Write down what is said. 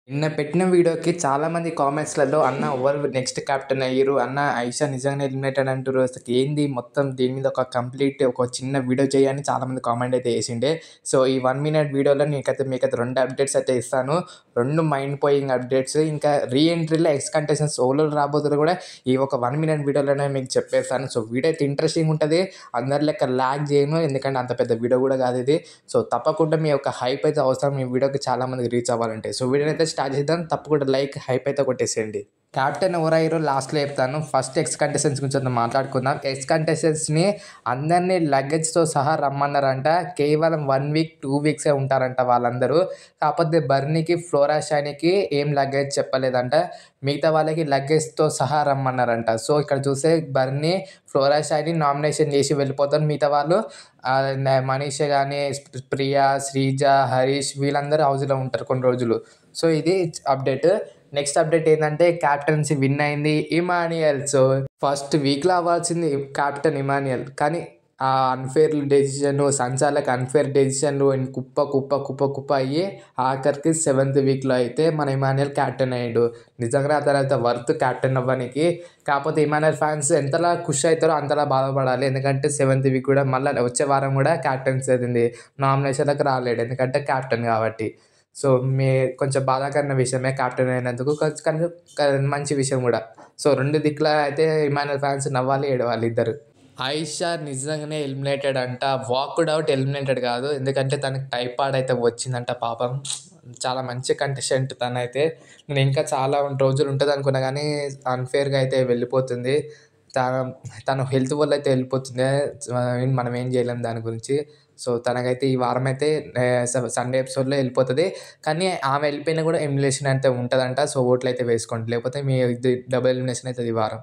నిన్న పెట్టిన వీడియోకి చాలామంది కామెంట్స్‌లలో "అన్న ఎవరు నెక్స్ట్ కెప్టెన్ అయ్యిర్రు? అన్న ఐషా నిజంగానే ఎలిమినేటెడ్ అంటుర్రు. అసలు ఏంది మొత్తం దీని మీద ఒక కంప్లీట్ ఒక చిన్న వీడియో చెయ్యి" అని చాలామంది కామెంట్ అయితే చేసిండే. సో, ఈ 1 మినిట్ వీడియోలో మీకైతే 2 అప్డేట్స్ అయితే ఇస్తాను. 2 మైండ్ బ్లోయింగ్ అప్డేట్స్. ఇంకా రీ ఎంట్రీలో ఎక్స్ కంటెస్టెంట్స్ ఎవరెవరు రాబోతుర్రో కూడా ఈ ఒక 1 మినిట్ వీడియోలోనే మీకు చెప్పేస్తాను. సో, వీడియో అయితే ఇంట్రెస్టింగ్ ఉంటది. అందరి లెక్క ల్యాగ్ చేయను. ఎందుకంటే అంత పెద్ద వీడియో కూడా కాదు ఇది. సో, తప్పకుండా మీ యొక్క హైప్ అయితే అవసరం ఈ వీడియోకి చాలా మందికి రీచ్ అవ్వాలంటే. సో, వీడియోని అయితే స్టార్ట్ చేద్దాం. తప్పకుండా లైక్, హైప్ అయితే కొట్టేసేయండి. కెప్టెన్ ఎవరయ్యారో లాస్ట్‌లో చెప్తాను. ఫస్ట్ ఎక్స్ కంటెస్టెంట్స్ గురించి అయితే మాట్లాడుకుందాం. ఎక్స్ కంటెస్టెంట్స్‌ని అందరిని లగేజ్‌తో సహా రమ్మన్నారంట. కేవలం 1 వీక్, 2 వీక్సే ఉంటారంట వాళ్ళందరూ. కాకపోతే బర్నీకి, ఫ్లోరా షైనీకి ఏం లగేజ్ చెప్పలేదంట. మిగతా వాళ్ళకి లగేజ్‌తో సహా రమ్మన్నారంట. సో, ఇక్కడ చూస్తే బర్నీ, ఫ్లోరా షైనీ నామినేషన్ చేసి వెళ్ళిపోతారు. మిగతా వాళ్ళు మనీషా గాని, ప్రియా, శ్రీజ, హరీష్ వీళ్ళందరూ హౌస్‌లో ఉంటారు కొన్ని రోజులు. సో, ఇది అప్డేట్. నెక్స్ట్ అప్డేట్ ఏందంటే క్యాప్టెన్సీ విన్ అయింది ఇమాన్యుయల్. సో, ఫస్ట్ వీక్‌లో అవ్వాల్సింది కెప్టెన్ ఇమాన్యుయల్. కానీ ఆ అన్‌ఫెయిర్ డెసిషన్, సంచాలక్ అన్‌ఫెయిర్ డెసిషన్‌లు కుప్ప అయ్యి ఆఖరికి 7th వీక్‌లో అయితే మన ఇమాన్యుయల్ కెప్టెన్ అయ్యిండు. నిజంగా అతనైతే వర్త్ కెప్టెన్ అవ్వనికి. కాకపోతే ఇమాన్యుయల్ ఫ్యాన్స్ ఎంతలా ఖుషి అవుతారో అంతలా బాధపడాలి. ఎందుకంటే 7th వీక్ కూడా మళ్ళా వచ్చే వారం కూడా కెప్టెన్సీ అయింది. నామినేషన్‌లకు రాలేడు. ఎందుకంటే కెప్టెన్ కాబట్టి. సో, కొంచెం బాధాకరమైన విషయమే కెప్టెన్ అయినందుకు. కానీ మంచి విషయం గూడా. సో, 2 దిక్కులా అయితే ఇమాన్యుయల్ ఫ్యాన్స్ నవ్వాలి, ఏడవాలి ఇద్దరు. ఆయిషా నిజంగానే ఎలిమినేటెడ్ అంట. వాక్డ్ ఔట్ ఎలిమినేటెడ్ కాదు. ఎందుకంటే తనకి టైఫాయిడ్ అయితే వచ్చిందంట పాపం. చాలా మంచి కంటెస్టెంట్ తనైతే. నేను ఇంకా చాలా రోజులు ఉంటదనుకున్నా గానీ అన్‌ఫెయిర్‌గా అయితే వెళ్ళిపోతుంది. తను తను హెల్త్ వల్ల అయితే వెళ్ళిపోతుంది. మనం ఏం చేయలేం దాని గురించి. సో, తనకైతే ఈ వారమైతే సండే ఎపిసోడ్‌లో వెళ్ళిపోతది. కానీ ఆమె వెళ్ళిపోయినా కూడా ఎలిమినేషన్ అయితే ఉంటదంట. సో, ఓట్లయితే వేసుకోండి. లేకపోతే మీ ఇది డబుల్ ఎలిమినేషన్ అయితది ఈ వారం.